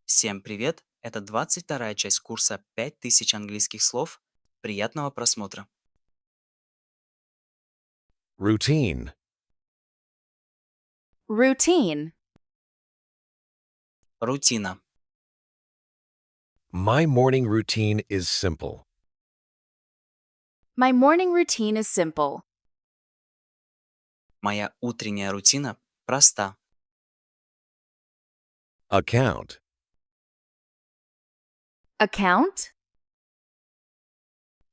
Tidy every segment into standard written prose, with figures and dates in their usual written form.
Всем привет! Это 22-я часть курса 5000 английских слов. Приятного просмотра. Routine. Routine. Рутина. My morning routine is simple. My morning routine is simple. Моя утренняя рутина проста. Account. Account.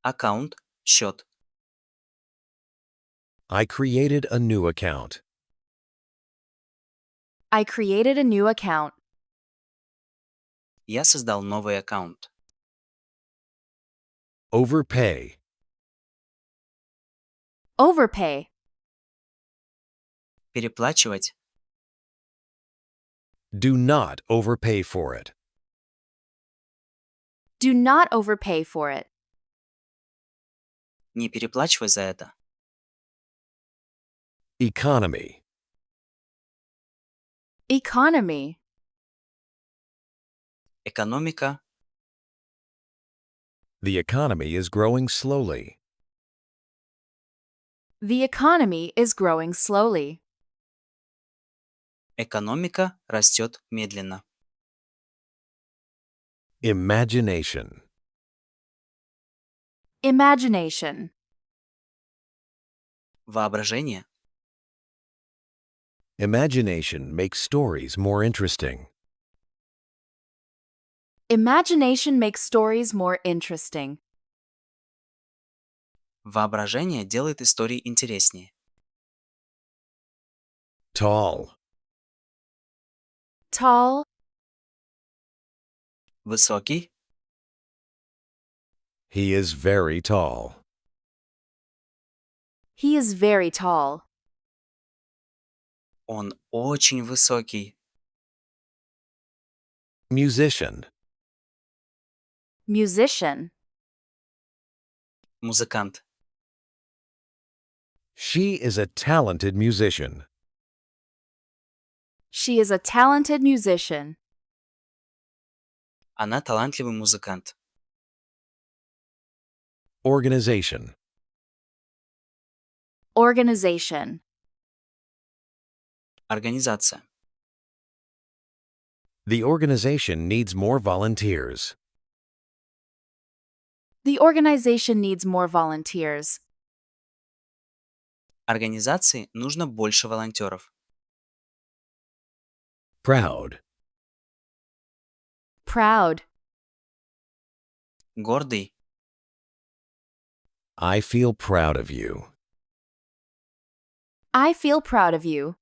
Аккаунт, счет. I created a new account. I created a new account. Я создал новый аккаунт. Overpay. Overpay. Переплачивать. Do not overpay for it. Do not overpay for it. Не переплачивай за это. Economy. Economy. Экономика. The economy is growing slowly. The economy is growing slowly. Экономика растет медленно. Imagination. Imagination. Воображение. Imagination makes stories more interesting. Imagination makes stories more interesting. Воображение делает истории интереснее. Tall. Tall. Высокий. He is very tall. He is very tall. Он очень высокий. Musician. Musician. Музыкант. She is a talented musician. She is a talented musician. Она талантливый музыкант. Organization. Organization. Организация. The organization needs more volunteers. The organization needs more volunteers. Организации нужно больше волонтеров. Proud. Proud. Гордый. I feel proud of you. I feel proud of you.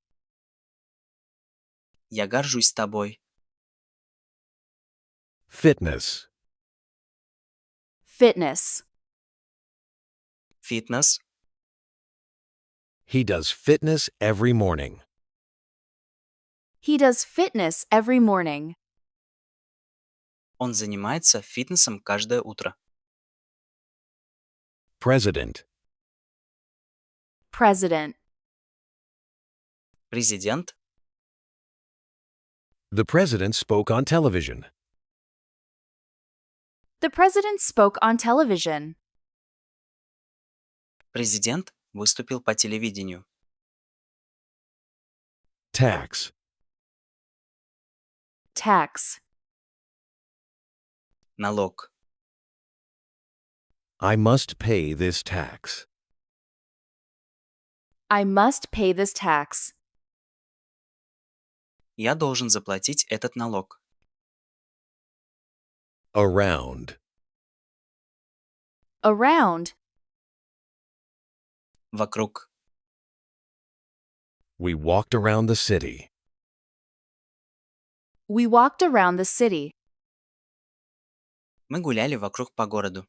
Я горжусь тобой. Fitness. Fitness. Фитнес. He does fitness every morning. He does fitness every morning. Он занимается фитнесом каждое утро. President. President. Президент. The president spoke on television. The president spoke on television. Президент выступил по телевидению. Tax. Tax. Налог. I must pay this tax. I must pay this tax. Я должен заплатить этот налог. Around. Around. Вокруг. We walked around the city. We walked around the city. Мы гуляли вокруг по городу.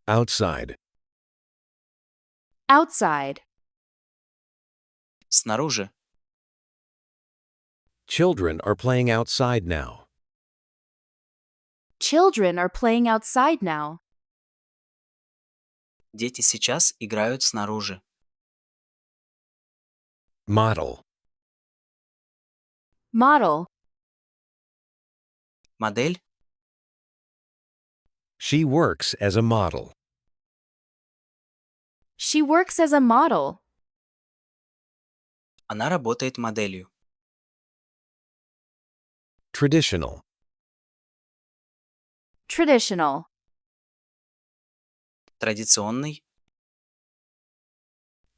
Outside. Outside. Снаружи. Children are playing outside now. Children are playing outside now. Дети сейчас играют снаружи. Model. Model. Модель. She works as a model. She works as a model. Она работает моделью. Traditional. Traditional. Традиционный.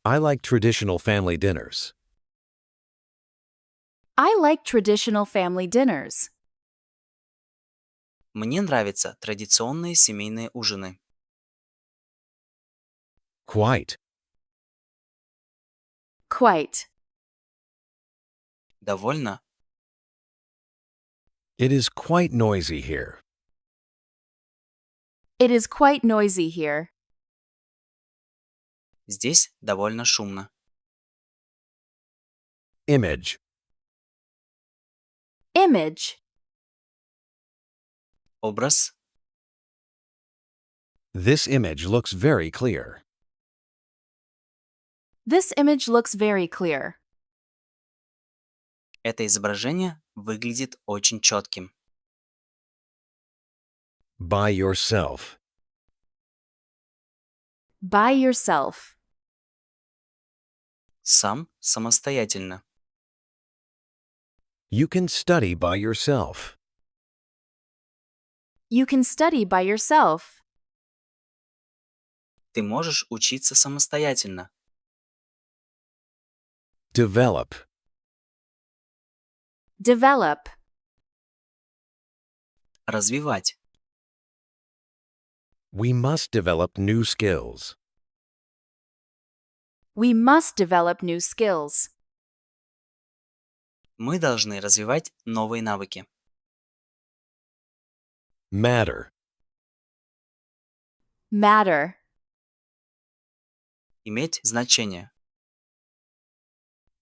I like traditional family dinners. I like traditional family dinners. Мне нравятся традиционные семейные ужины. Quite. Quite. Довольно. It is quite noisy here. It is quite noisy here. Здесь довольно шумно. Image. Image. Образ. This image looks very clear. This image looks very clear. Это изображение выглядит очень четким. By yourself. By yourself. Сам, самостоятельно. You can study by yourself. You can study by yourself. Ты можешь учиться самостоятельно. Develop. Develop. Развивать. We must develop new skills. We must develop new skills. Мы должны развивать новые навыки. Matter. Matter. Иметь значение.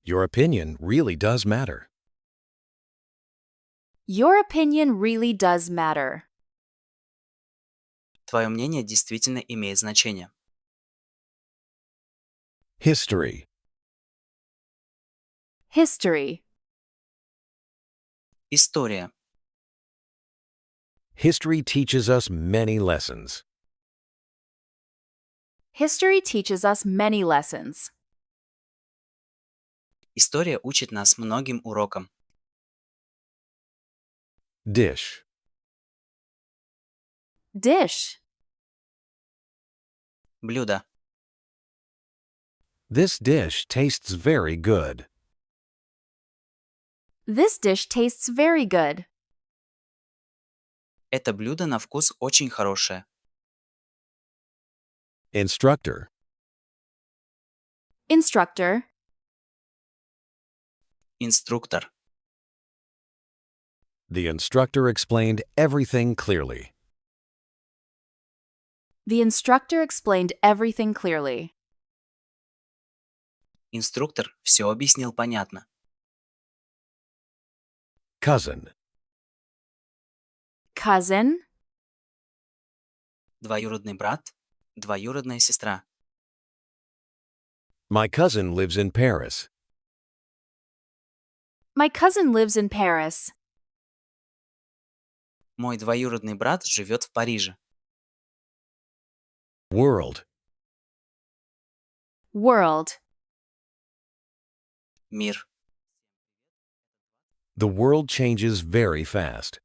Your opinion really does matter. Your opinion really does matter. Твое мнение действительно имеет значение. History. History. История. History teaches us many lessons. History teaches us many lessons. История учит нас многим урокам. Dish. Dish. Блюдо. This dish tastes very good. This dish tastes very good. Это блюдо на вкус очень хорошее. Instructor. Instructor. Инструктор. The instructor explained everything clearly. The instructor explained everything clearly. Инструктор все объяснил понятно. Cousin. Cousin. Двоюродный брат. Двоюродная сестра. My cousin lives in Paris. My cousin lives in Paris. Мой двоюродный брат живет в Париже. World. World. Мир. The world changes very fast.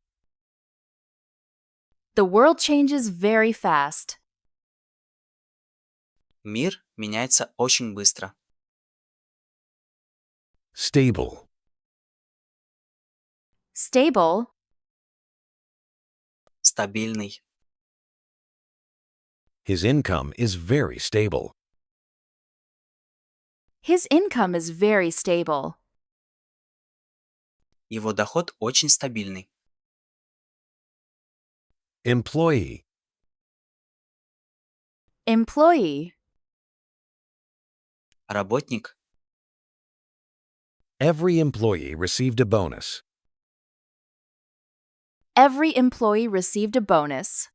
The world changes very fast. Мир меняется очень быстро. Stable. Stable. Стабильный. His income is very stable. His income is very stable. Его доход очень стабильный. Employee. Employee. Работник. Every employee received a bonus. Every employee received a bonus.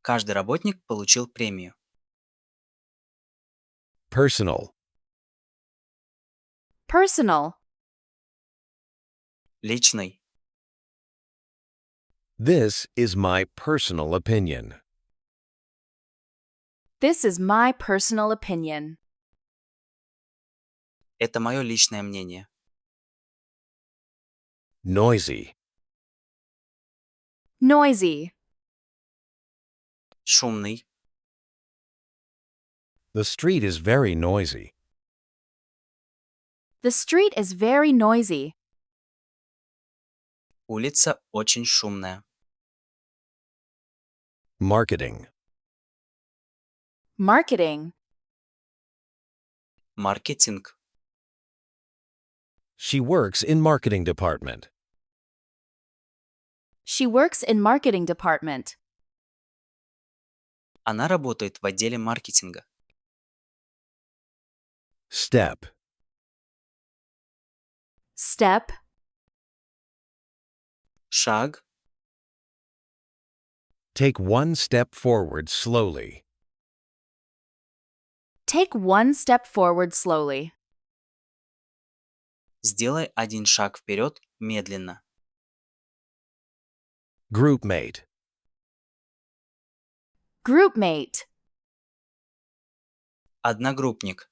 Каждый работник получил премию. Personal. Personal. Личный. This is my personal opinion. This is my personal opinion. Это мое личное мнение. Noisy. Noisy. Шумный. The street is very noisy. The street is very noisy. Улица очень шумная. Marketing. Marketing. Маркетинг. She works in marketing department. She works in marketing department. Она работает в отделе маркетинга. Step. Step. Шаг. Take one step forward slowly. Take one step forward slowly. Сделай один шаг вперед медленно. Groupmate. Groupmate. Одногруппник.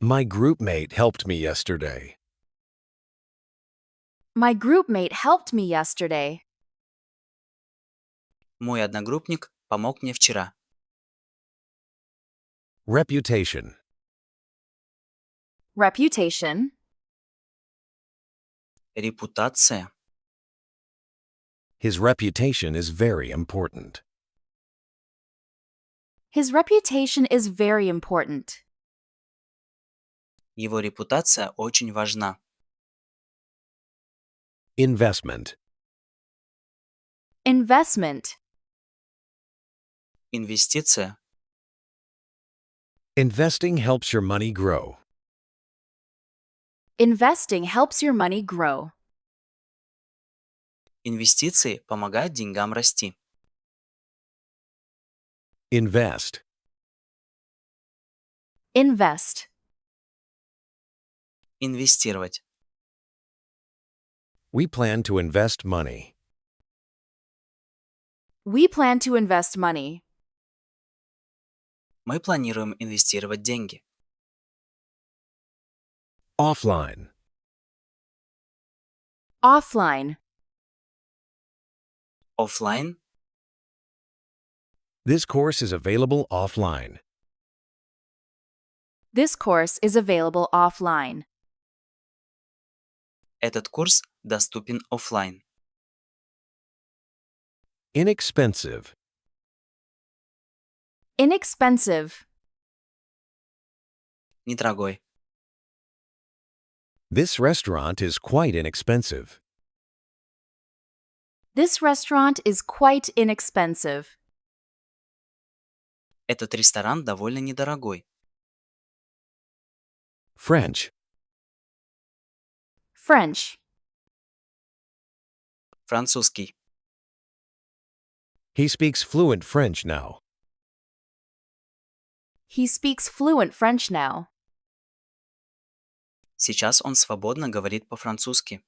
My groupmate helped me yesterday. My groupmate helped me yesterday. Мой одногруппник помог мне вчера. Reputation. Reputation. Репутация. His reputation is very important. His reputation is very important. Его репутация очень важна. Investment. Investment. Инвестиция. Investing helps your money grow. Investing helps your money grow. Инвестиции помогают деньгам расти. Invest. Invest. Инвестировать. We plan to invest money. We plan to invest money. Мы планируем инвестировать деньги. Offline. Offline. Оффлайн. This course is available offline. This course is available offline. Этот курс доступен оффлайн. Inexpensive. Inexpensive. Недорогой. This restaurant is quite inexpensive. This restaurant is quite inexpensive. Этот ресторан довольно недорогой. French. French. Французский. He speaks fluent French now. He speaks fluent French now. Сейчас он свободно говорит по-французски.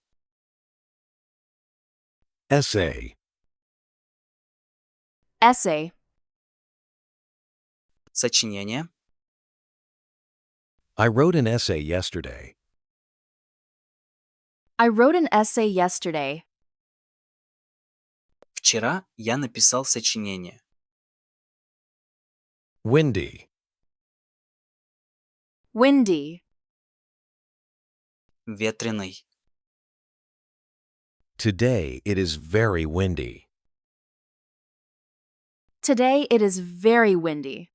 Essay. Essay. Сочинение. I wrote an essay yesterday. I wrote an essay yesterday. Вчера я написал сочинение. Windy. Windy. Ветреный. Today it is very windy. Today it is very windy.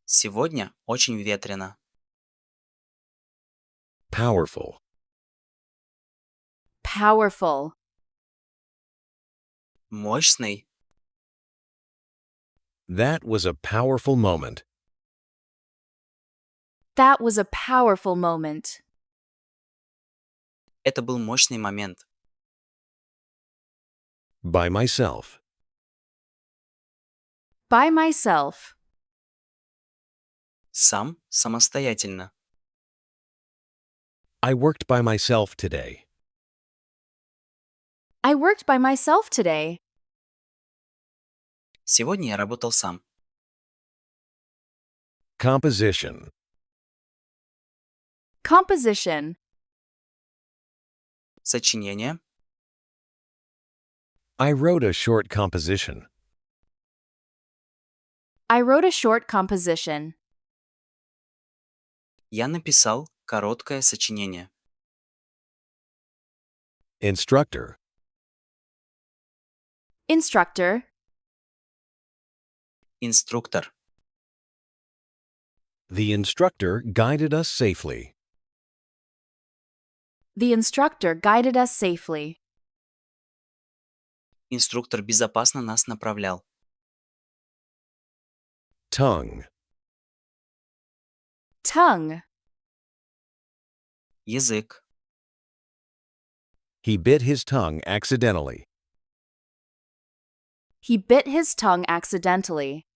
Сегодня очень ветрено. Powerful. Powerful. Мощный. That was a powerful moment. That was a powerful moment. Это был мощный момент. By myself. By myself. Сам, самостоятельно. I worked by myself today. I worked by myself today. Сегодня я работал сам. Composition. Composition. Сочинение. I wrote a short composition. I wrote a short composition. Я написал короткое сочинение. Instructor. Instructor. Инструктор. The instructor guided us safely. The instructor guided us safely. Инструктор безопасно нас направлял. Tongue. Tongue. Язык. He bit his tongue accidentally. He bit his tongue accidentally.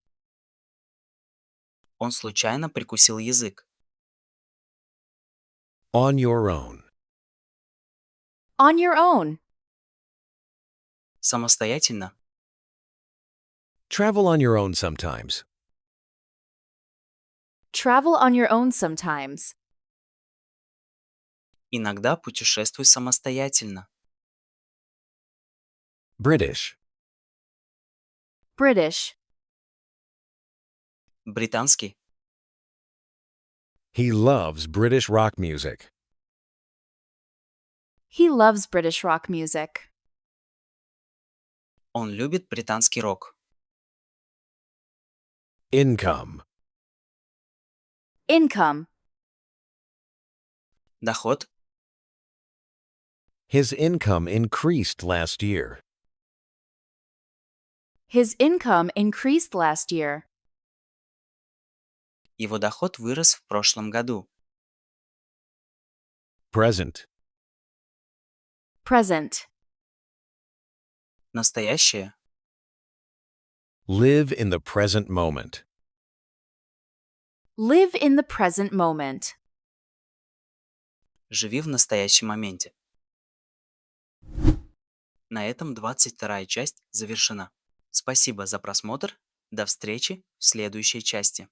Он случайно прикусил язык. On your own. On your own. Самостоятельно. Travel on your own sometimes. Travel on your own sometimes. Иногда путешествуй самостоятельно. British. British. Британский. He loves British rock music. He loves British rock music. Он любит британский рок. Income. Income. Доход. His income increased last year. His income increased last year. Его доход вырос в прошлом году. Present. Present. Настоящее. Live in the present moment. Live in the present moment. Живи в настоящем моменте. На этом 22-я часть завершена. Спасибо за просмотр. До встречи в следующей части.